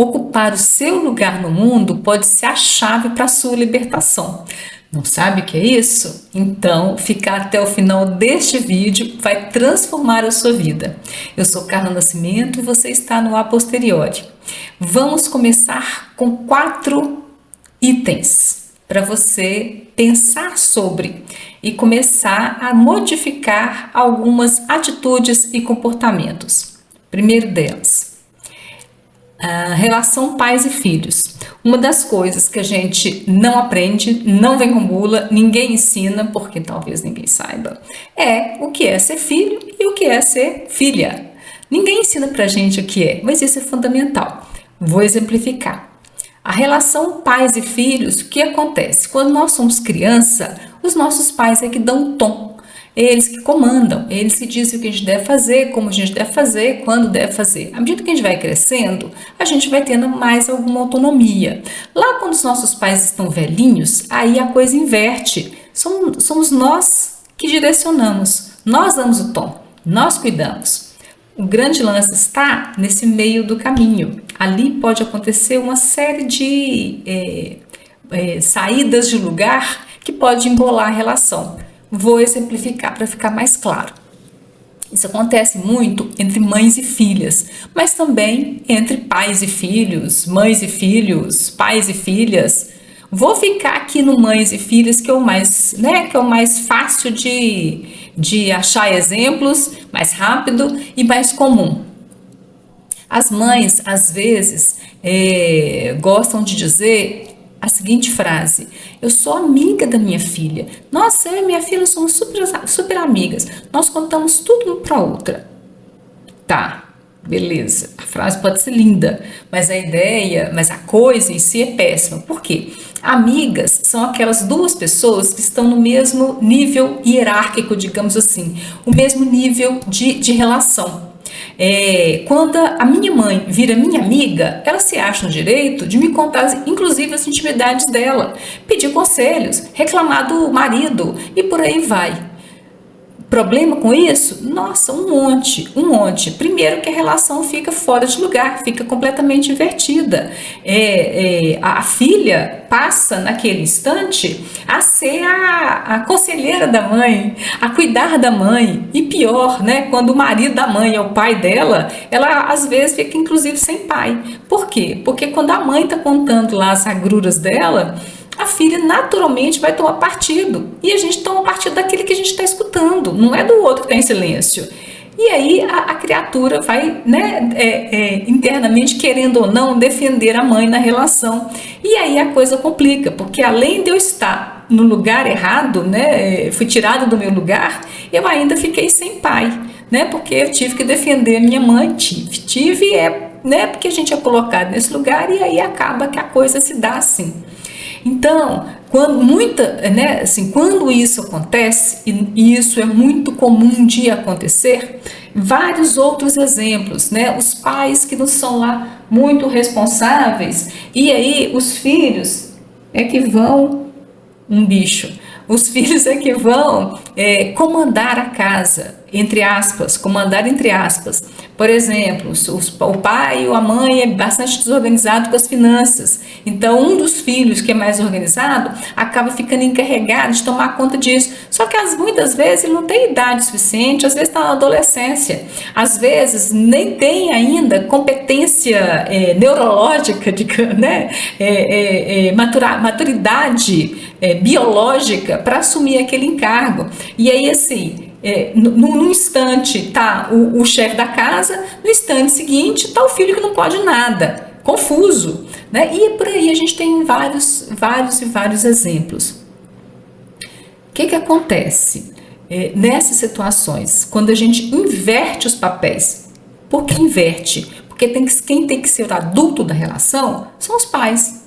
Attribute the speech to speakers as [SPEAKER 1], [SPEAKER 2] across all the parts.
[SPEAKER 1] Ocupar o seu lugar no mundo pode ser a chave para a sua libertação. Não sabe o que é isso? Então, ficar até o final deste vídeo vai transformar a sua vida. Eu sou Carla Nascimento e você está no A Posteriori. Vamos começar com 4 itens para você pensar sobre e começar a modificar algumas atitudes e comportamentos. Primeiro delas, a relação pais e filhos. Uma das coisas que a gente não aprende, não vem com bula, ninguém ensina, porque talvez ninguém saiba, é o que é ser filho e o que é ser filha. Ninguém ensina pra gente o que é, mas isso é fundamental. Vou exemplificar. A relação pais e filhos, o que acontece? Quando nós somos criança, os nossos pais é que dão o tom. Eles que comandam, eles que dizem o que a gente deve fazer, como a gente deve fazer, quando deve fazer. À medida que a gente vai crescendo, a gente vai tendo mais alguma autonomia. Lá quando os nossos pais estão velhinhos, aí a coisa inverte. Somos nós que direcionamos, nós damos o tom, nós cuidamos. O grande lance está nesse meio do caminho. Ali pode acontecer uma série de saídas de lugar que pode embolar a relação. Vou exemplificar para ficar mais claro. Isso acontece muito entre mães e filhas, mas também entre pais e filhos, mães e filhos, pais e filhas. Vou ficar aqui no mães e filhas, que é o mais fácil de achar exemplos, mais rápido e mais comum. As mães, às vezes, gostam de dizer a seguinte frase: eu sou amiga da minha filha. Nossa, eu e minha filha somos super amigas. Nós contamos tudo uma para outra. Tá, beleza. A frase pode ser linda, mas a coisa em si é péssima. Por quê? Amigas são aquelas duas pessoas que estão no mesmo nível hierárquico, digamos assim, o mesmo nível de relação. Quando a minha mãe vira minha amiga, ela se acha no direito de me contar, inclusive, as intimidades dela, pedir conselhos, reclamar do marido e por aí vai. Problema com isso? Nossa, um monte. Primeiro que a relação fica fora de lugar, fica completamente invertida. A filha passa naquele instante a ser a conselheira da mãe, a cuidar da mãe. E pior, né? Quando o marido da mãe é o pai dela, ela às vezes fica inclusive sem pai. Por quê? Porque quando a mãe está contando lá as agruras dela, a filha naturalmente vai tomar partido. E a gente toma partido daquele que a gente está escutando, não é do outro que está em silêncio. E aí a criatura vai, internamente, querendo ou não, defender a mãe na relação. E aí a coisa complica, porque além de eu estar no lugar errado, fui tirada do meu lugar, eu ainda fiquei sem pai, porque eu tive que defender a minha mãe. Porque a gente é colocado nesse lugar e aí acaba que a coisa se dá assim. Então, quando isso acontece, e isso é muito comum de acontecer, vários outros exemplos, os pais que não são lá muito responsáveis, e aí os filhos é que vão, os filhos é que vão comandar a casa, comandar entre aspas. Por exemplo, o pai ou a mãe é bastante desorganizado com as finanças. Então, um dos filhos que é mais organizado acaba ficando encarregado de tomar conta disso. Só que muitas vezes ele não tem idade suficiente, às vezes está na adolescência, às vezes nem tem ainda competência neurológica, maturidade biológica para assumir aquele encargo. E aí, assim, no instante está o chefe da casa, no instante seguinte está o filho que não pode nada, confuso, E por aí a gente tem vários exemplos. O que acontece nessas situações, quando a gente inverte os papéis? Por que inverte? Porque quem tem que ser o adulto da relação são os pais,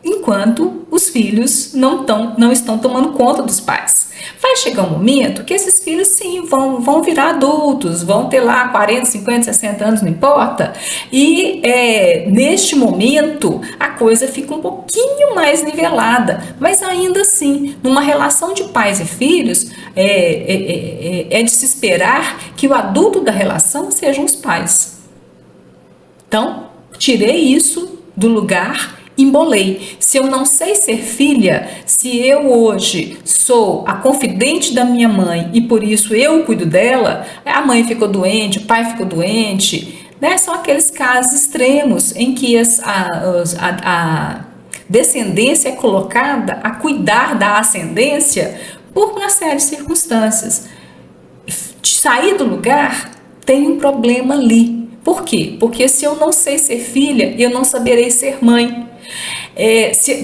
[SPEAKER 1] enquanto os filhos não estão tomando conta dos pais. Vai chegar um momento que esses filhos sim vão virar adultos, vão ter lá 40, 50, 60 anos, não importa. E neste momento a coisa fica um pouquinho mais nivelada, mas ainda assim, numa relação de pais e filhos, é de se esperar que o adulto da relação sejam os pais. Então, tirei isso do lugar, embolei. Se eu não sei ser filha, se eu hoje sou a confidente da minha mãe e por isso eu cuido dela, a mãe ficou doente, o pai ficou doente, né? São aqueles casos extremos em que a descendência é colocada a cuidar da ascendência por uma série de circunstâncias. Sair do lugar tem um problema ali. Por quê? Porque se eu não sei ser filha, eu não saberei ser mãe.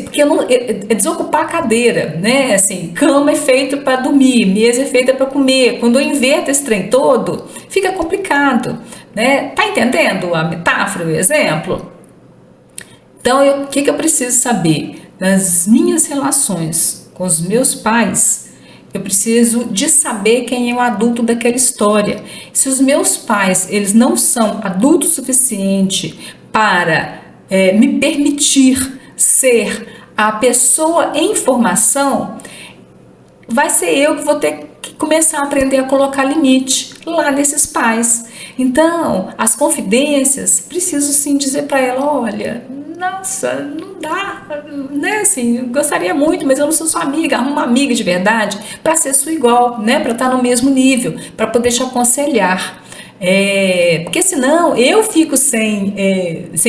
[SPEAKER 1] Porque eu não, desocupar a cadeira, né? Assim, cama é feito para dormir, mesa é feita para comer. Quando eu inverto esse trem todo, fica complicado, né? Tá entendendo a metáfora, o exemplo? Então, o que eu preciso saber? Nas minhas relações com os meus pais, eu preciso de saber quem é o adulto daquela história. Se os meus pais, eles não são adultos o suficiente para me permitir ser a pessoa em formação, vai ser eu que vou ter que começar a aprender a colocar limite lá nesses pais. Então, as confidências, preciso sim dizer para ela, olha, nossa, não dá, né, assim, eu gostaria muito, mas eu não sou sua amiga, arruma uma amiga de verdade para ser sua igual, né, para estar no mesmo nível, para poder te aconselhar. Porque senão eu fico sem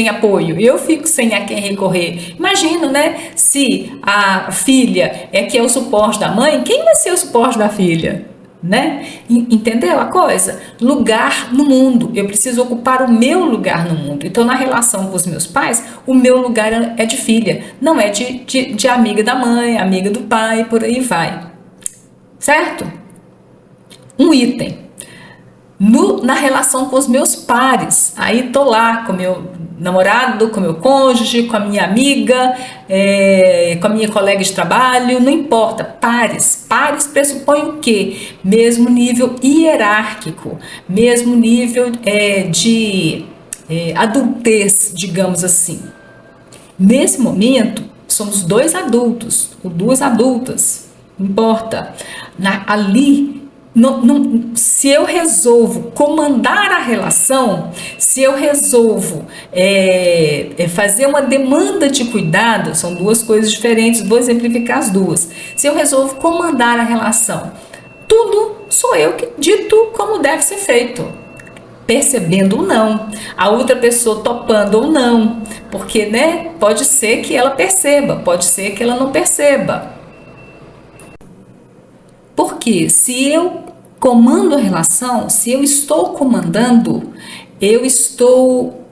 [SPEAKER 1] apoio, eu fico sem a quem recorrer. Imagina, né? Se a filha que é o suporte da mãe, quem vai ser o suporte da filha? Né? Entendeu a coisa? Lugar no mundo. Eu preciso ocupar o meu lugar no mundo. Então, na relação com os meus pais, o meu lugar é de filha, não é de amiga da mãe, amiga do pai, por aí vai. Certo? Um item. Na relação com os meus pares, aí tô lá com meu namorado, com meu cônjuge, com a minha amiga, com a minha colega de trabalho, não importa, pares pressupõe o quê? Mesmo nível hierárquico, mesmo nível de adultez, digamos assim. Nesse momento, somos dois adultos, ou duas adultas, não importa, ali. Se eu resolvo comandar a relação, se eu resolvo fazer uma demanda de cuidado, são duas coisas diferentes, vou exemplificar as duas. Se eu resolvo comandar a relação, tudo sou eu que dito como deve ser feito, percebendo ou não, a outra pessoa topando ou não, porque, né, pode ser que ela perceba, pode ser que ela não perceba. Porque se eu comando a relação, se eu estou comandando, eu estou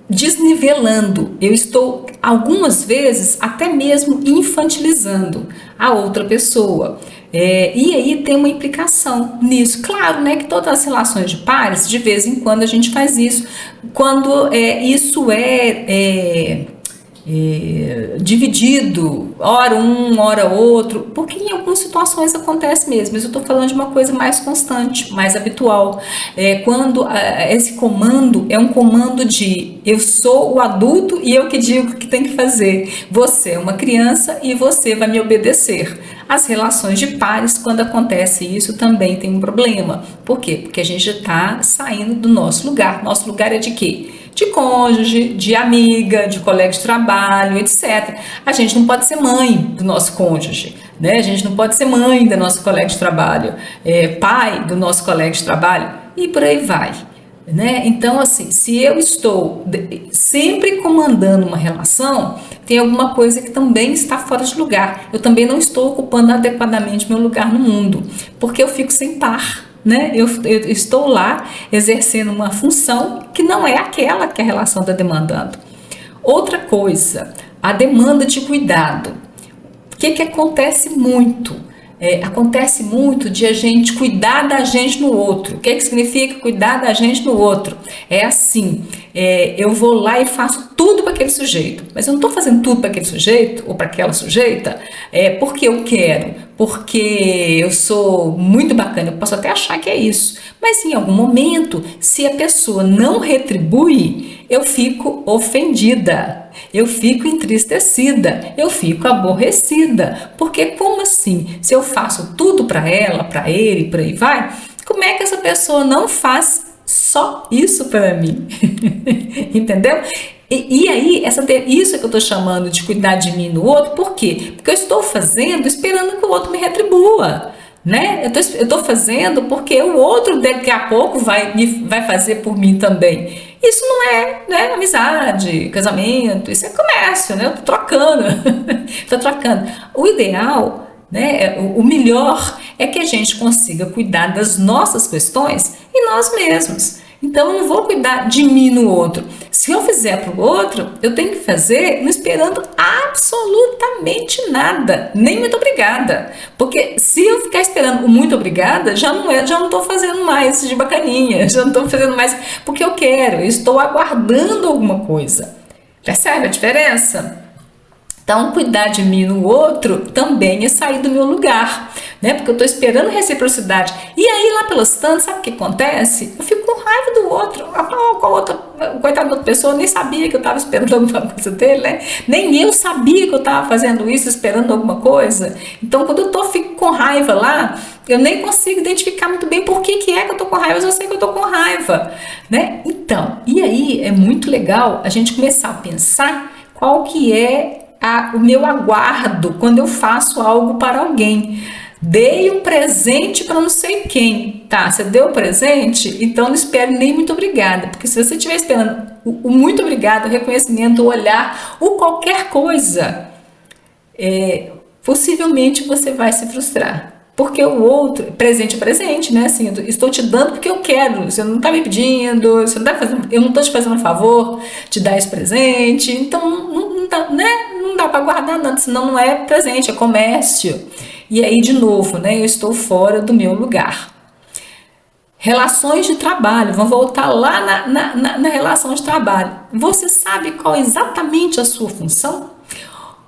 [SPEAKER 1] desnivelando, eu estou algumas vezes até mesmo infantilizando a outra pessoa. E aí tem uma implicação nisso. Claro, né, que todas as relações de pares, de vez em quando a gente faz isso, quando isso dividido, hora um, hora outro, porque em algumas situações acontece mesmo, mas eu estou falando de uma coisa mais constante, mais habitual. Quando esse comando é um comando de eu sou o adulto e eu que digo o que tem que fazer, você é uma criança e você vai me obedecer. As relações de pares, quando acontece isso, também tem um problema. Por quê? Porque a gente está saindo do nosso lugar. Nosso lugar é de quê? De cônjuge, de amiga, de colega de trabalho, etc. A gente não pode ser mãe do nosso cônjuge, né? A gente não pode ser mãe da nossa colega de trabalho, pai do nosso colega de trabalho e por aí vai, né? Então, assim, se eu estou sempre comandando uma relação, tem alguma coisa que também está fora de lugar. Eu também não estou ocupando adequadamente meu lugar no mundo, porque eu fico sem par. Né? Eu estou lá exercendo uma função que não é aquela que a relação está demandando. Outra coisa, a demanda de cuidado. O que acontece muito? Acontece muito de a gente cuidar da gente no outro. O que significa cuidar da gente no outro? É assim, eu vou lá e faço tudo para aquele sujeito, mas eu não estou fazendo tudo para aquele sujeito ou para aquela sujeita porque eu quero, porque eu sou muito bacana, eu posso até achar que é isso, mas em algum momento, se a pessoa não retribui, eu fico ofendida, eu fico entristecida, eu fico aborrecida, porque como assim? Se eu faço tudo para ela, para ele, por aí vai, como é que essa pessoa não faz só isso para mim? Entendeu? E aí, isso que eu estou chamando de cuidar de mim no outro, por quê? Porque eu estou fazendo esperando que o outro me retribua, né? Eu estou fazendo porque o outro daqui a pouco vai fazer por mim também. Isso não é, né, amizade, casamento, isso é comércio, né? Eu estou trocando, estou trocando. O ideal, né, o melhor é que a gente consiga cuidar das nossas questões em nós mesmos. Então eu não vou cuidar de mim no outro. Se eu fizer para o outro, eu tenho que fazer não esperando absolutamente nada, nem muito obrigada. Porque se eu ficar esperando o muito obrigada, já não estou fazendo mais de bacaninha, já não estou fazendo mais porque eu quero, eu estou aguardando alguma coisa. Percebe a diferença? Então, cuidar de mim no outro também é sair do meu lugar, né? Porque eu estou esperando reciprocidade. E aí, lá pelos tantos, sabe o que acontece? Eu fico com raiva do outro. Coitado da outra pessoa, nem sabia que eu estava esperando alguma coisa dele, né? Nem eu sabia que eu estava fazendo isso, esperando alguma coisa. Então, quando eu fico com raiva lá, eu nem consigo identificar muito bem por que é que eu estou com raiva, mas eu sei que eu estou com raiva, né? Então, e aí é muito legal a gente começar a pensar qual que é o meu aguardo quando eu faço algo para alguém. Dei um presente para não sei quem, tá? Você deu o presente, então não espere nem muito obrigada, porque se você estiver esperando o muito obrigado, o reconhecimento, o olhar, ou qualquer coisa, possivelmente você vai se frustrar. Porque o outro, presente é presente, né? Assim, eu estou te dando porque eu quero. Você não está me pedindo, você não tá fazendo, eu não estou te fazendo um favor de dar esse presente. Então, não dá, né? Não dá para guardar nada, senão não é presente, é comércio. E aí, de novo, né? Eu estou fora do meu lugar. Relações de trabalho, vamos voltar lá na relação de trabalho. Você sabe qual é exatamente a sua função?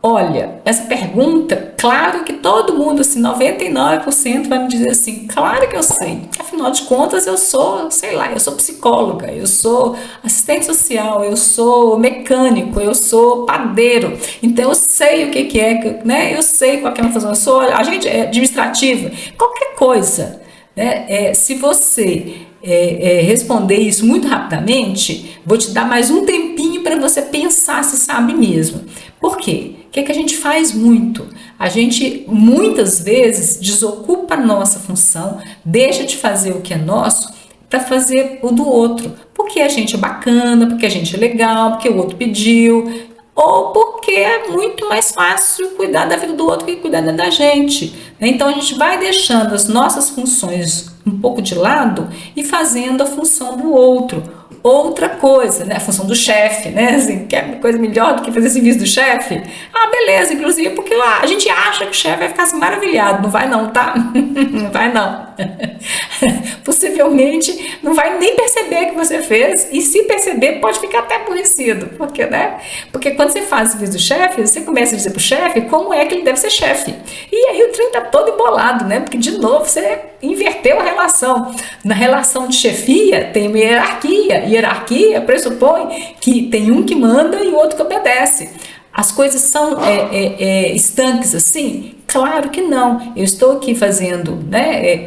[SPEAKER 1] Olha, essa pergunta, claro que todo mundo, assim, 99% vai me dizer assim, claro que eu sei. Afinal de contas, eu sou, sei lá, eu sou psicóloga, eu sou assistente social, eu sou mecânico, eu sou padeiro. Então, eu sei o que é, né? Eu sei qual que é a minha função, eu sou agente administrativo, qualquer coisa. Né? Se você responder isso muito rapidamente, vou te dar mais um tempinho para você pensar se sabe mesmo. Por quê? O que é que a gente faz muito? A gente muitas vezes desocupa a nossa função, deixa de fazer o que é nosso para fazer o do outro. Porque a gente é bacana, porque a gente é legal, porque o outro pediu, ou porque é muito mais fácil cuidar da vida do outro que cuidar da gente. Então a gente vai deixando as nossas funções um pouco de lado e fazendo a função do outro. Outra coisa, né? A função do chefe, né? Assim, quer coisa melhor do que fazer serviço do chefe? Ah, beleza, inclusive porque a gente acha que o chefe vai ficar assim maravilhado. Não vai não, tá? Não vai não. Possivelmente não vai nem perceber que você fez, e se perceber pode ficar até aborrecido, porque, né? Porque quando você faz o serviço do chefe, você começa a dizer pro chefe como é que ele deve ser chefe. E aí o trem tá todo embolado, né? Porque de novo você inverteu a relação. Na relação de chefia tem uma hierarquia. Hierarquia pressupõe que tem um que manda e o outro que obedece. As coisas são estanques assim? Claro que não. Eu estou aqui fazendo, né,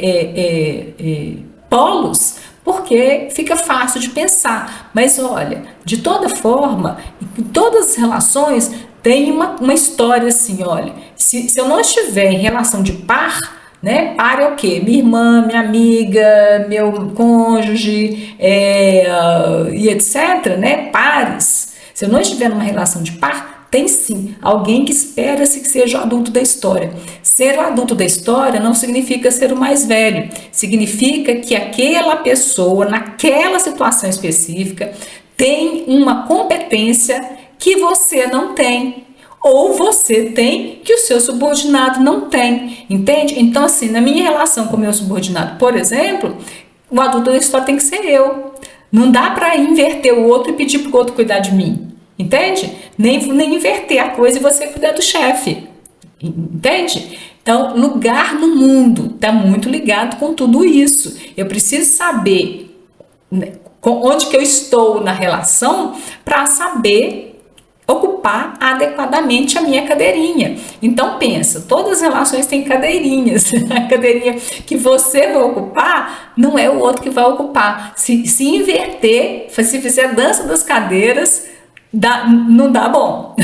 [SPEAKER 1] polos porque fica fácil de pensar. Mas olha, de toda forma, em todas as relações tem uma história assim, olha, se eu não estiver em relação de par, né? Par é o quê? Minha irmã, minha amiga, meu cônjuge, e etc, né? Pares. Se eu não estiver numa relação de par, tem sim alguém que espera-se que seja o adulto da história. Ser o adulto da história não significa ser o mais velho. Significa que aquela pessoa, naquela situação específica, tem uma competência que você não tem. Ou você tem que o seu subordinado não tem, entende? Então, assim, na minha relação com o meu subordinado, por exemplo, o adulto da história tem que ser eu. Não dá para inverter o outro e pedir para o outro cuidar de mim, entende? Nem inverter a coisa e você cuidar do chefe, entende? Então, lugar no mundo está muito ligado com tudo isso. Eu preciso saber, né, onde que eu estou na relação para saber ocupar adequadamente a minha cadeirinha. Então pensa, todas as relações têm cadeirinhas. A cadeirinha que você vai ocupar não é o outro que vai ocupar. Se inverter, se fizer a dança das cadeiras, não dá bom.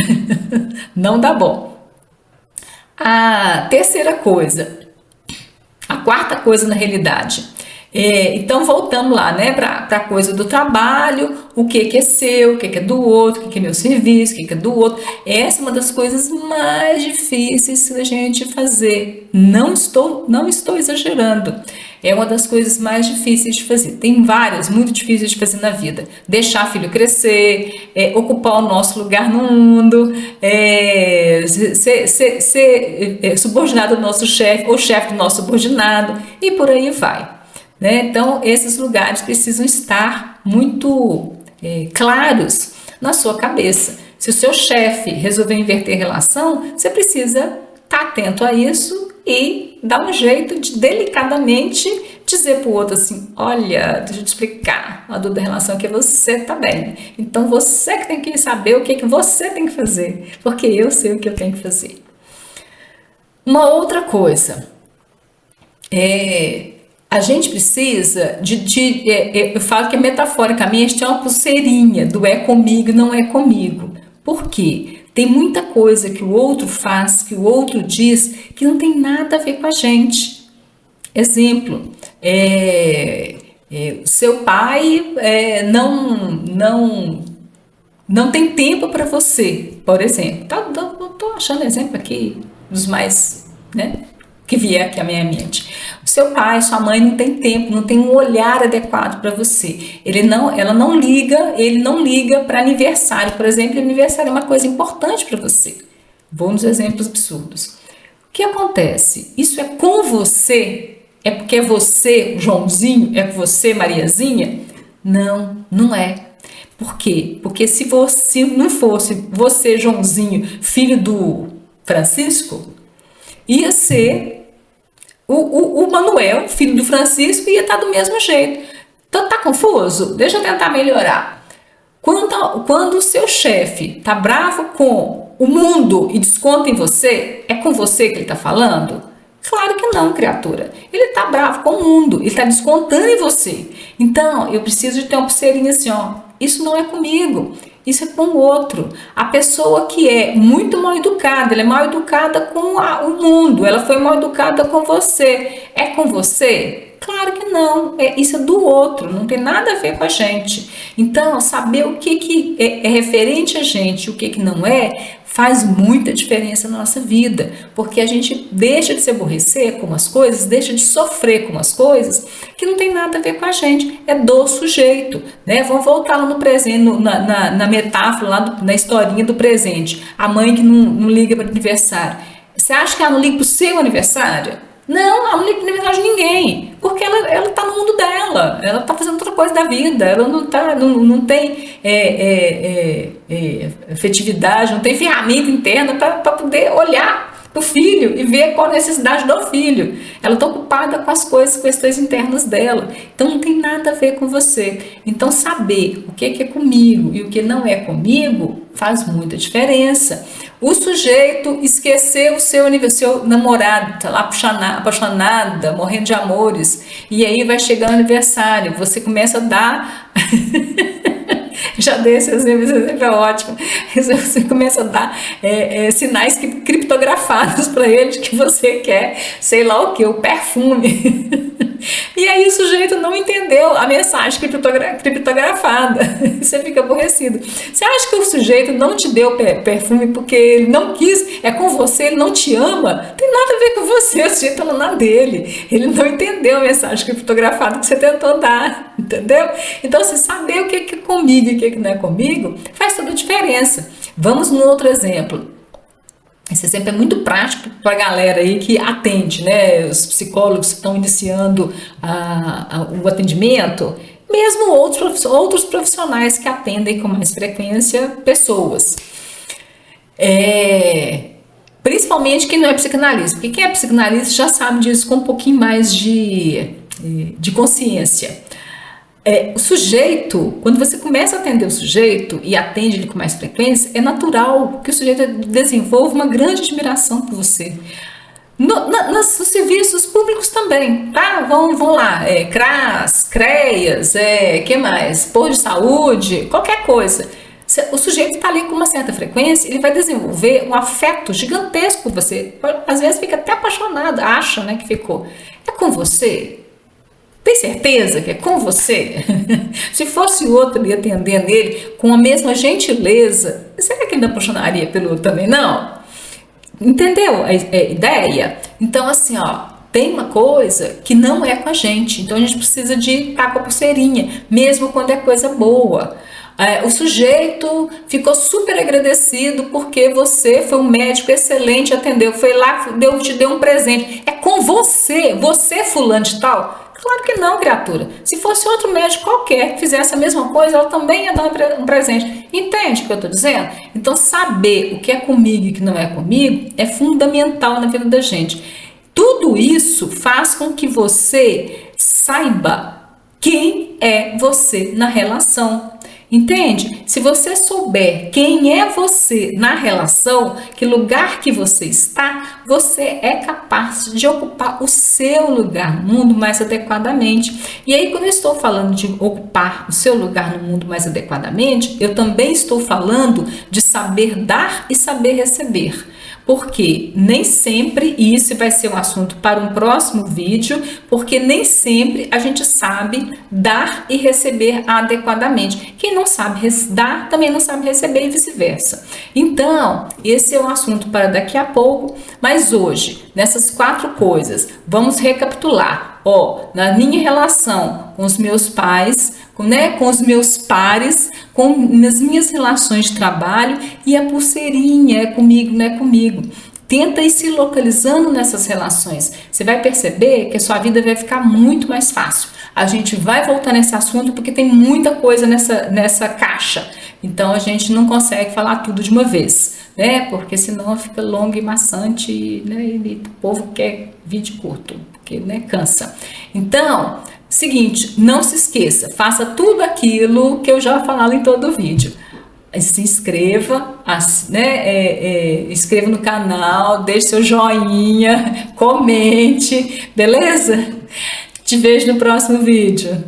[SPEAKER 1] Não dá bom. A terceira coisa, a quarta coisa na realidade. Então voltamos lá, né, para a coisa do trabalho, o que é seu, o que é do outro, o que é meu serviço, o que é do outro. Essa é uma das coisas mais difíceis da gente fazer. Não estou exagerando. É uma das coisas mais difíceis de fazer. Tem várias muito difíceis de fazer na vida. Deixar filho crescer, ocupar o nosso lugar no mundo, ser subordinado do nosso chefe ou chefe do nosso subordinado e por aí vai. Né? Então, esses lugares precisam estar muito claros na sua cabeça. Se o seu chefe resolver inverter relação, você precisa estar atento a isso e dar um jeito de delicadamente dizer para o outro assim: olha, deixa eu te explicar, a dor da relação é que você tá bem. Então, você que tem que saber o que você tem que fazer, porque eu sei o que eu tenho que fazer. Uma outra coisa a gente precisa eu falo que metaforicamente tem uma pulseirinha do é comigo, não é comigo. Por quê? Tem muita coisa que o outro faz, que o outro diz, que não tem nada a ver com a gente. Exemplo, seu pai não tem tempo para você, por exemplo. Tô achando exemplo aqui dos mais, né, que vier aqui à minha mente. Seu pai, sua mãe não tem tempo, não tem um olhar adequado para você. Ele não liga para aniversário, por exemplo. Aniversário é uma coisa importante para você. Vou nos exemplos absurdos. O que acontece? Isso é com você? É porque é você, Joãozinho? É você, Mariazinha? Não é. Por quê? Porque se não fosse você, Joãozinho, filho do Francisco, ia ser o Manuel, filho do Francisco, ia estar do mesmo jeito. Então tá confuso? Deixa eu tentar melhorar. Quando o seu chefe está bravo com o mundo e desconta em você, é com você que ele está falando? Claro que não, criatura. Ele está bravo com o mundo, ele está descontando em você. Então, eu preciso de ter uma pulseirinha assim, ó. Isso não é comigo, isso é com o outro. A pessoa que é muito mal educada, ela é mal educada com o mundo, ela foi mal educada com você. É com você? Claro que não, isso é do outro, não tem nada a ver com a gente. Então, saber o que é referente a gente e o que não é, faz muita diferença na nossa vida, porque a gente deixa de se aborrecer com as coisas, deixa de sofrer com as coisas que não tem nada a ver com a gente, é do sujeito, né? Vamos voltar lá no presente, na metáfora, lá na historinha do presente, a mãe que não liga para o aniversário. Você acha que ela não liga para o seu aniversário? Não, ela não liga para o aniversário de ninguém, porque ela está no mundo dela, ela está fazendo outra coisa da vida, ela não tem afetividade, não tem ferramenta interna para poder olhar para o filho e ver qual a necessidade do filho. Ela está ocupada com as questões internas dela, então não tem nada a ver com você. Então saber o que é comigo e o que não é comigo faz muita diferença. O sujeito esqueceu o seu namorado, está lá apaixonada, morrendo de amores, e aí vai chegar o aniversário, você começa a dar... Já dei esse exemplo é ótimo. Você começa a dar sinais criptografados para ele de que você quer, sei lá o que, o perfume. E aí o sujeito não entendeu a mensagem criptografada. Você fica aborrecido. Você acha que o sujeito não te deu perfume porque ele não quis, é com você, ele não te ama? Não tem nada a ver com você, o sujeito está na dele. Ele não entendeu a mensagem criptografada que você tentou dar, entendeu? Então, você saber o que é comigo e o que não é comigo faz toda a diferença. Vamos num outro exemplo. Esse exemplo é muito prático para a galera aí que atende, né? Os psicólogos que estão iniciando o atendimento, mesmo outros profissionais que atendem com mais frequência pessoas. Principalmente quem não é psicanalista, porque quem é psicanalista já sabe disso com um pouquinho mais de consciência. O sujeito, quando você começa a atender o sujeito e atende ele com mais frequência, é natural que o sujeito desenvolva uma grande admiração por você. Nos serviços públicos também, tá? Vão lá, CRAS, CREAS, que mais? Posto de saúde, qualquer coisa. O sujeito está ali com uma certa frequência, ele vai desenvolver um afeto gigantesco por você. Às vezes fica até apaixonado, acha, né, que ficou. É com você? Tem certeza que é com você? Se fosse outro ali atendendo ele com a mesma gentileza, será que ele não apaixonaria pelo outro também? Não. Entendeu a ideia? Então, assim, ó, tem uma coisa que não é com a gente. Então, a gente precisa de estar com a pulseirinha, mesmo quando é coisa boa. O sujeito ficou super agradecido porque você foi um médico excelente, atendeu, foi lá, te deu um presente. É com você, fulano de tal? Claro que não, criatura. Se fosse outro médico qualquer que fizesse a mesma coisa, ela também ia dar um presente. Entende o que eu estou dizendo? Então, saber o que é comigo e o que não é comigo é fundamental na vida da gente. Tudo isso faz com que você saiba quem é você na relação. Entende? Se você souber quem é você na relação, que lugar que você está, você é capaz de ocupar o seu lugar no mundo mais adequadamente. E aí, quando eu estou falando de ocupar o seu lugar no mundo mais adequadamente, eu também estou falando de saber dar e saber receber. Porque nem sempre, e isso vai ser um assunto para um próximo vídeo, porque nem sempre a gente sabe dar e receber adequadamente. Quem não sabe dar, também não sabe receber e vice-versa. Então, esse é um assunto para daqui a pouco, mas hoje, nessas 4 coisas, vamos recapitular. Na minha relação com os meus pais, com os meus pares, com as minhas relações de trabalho, e a pulseirinha, é comigo, não é comigo. Tenta ir se localizando nessas relações. Você vai perceber que a sua vida vai ficar muito mais fácil. A gente vai voltar nesse assunto porque tem muita coisa nessa caixa. Então a gente não consegue falar tudo de uma vez, né? Porque senão fica longo e maçante, né? E o povo quer vídeo curto, porque, né, cansa. Então, seguinte, não se esqueça, faça tudo aquilo que eu já falo em todo o vídeo. Se inscreva, né? Inscreva no canal, deixe seu joinha, comente, beleza? Te vejo no próximo vídeo.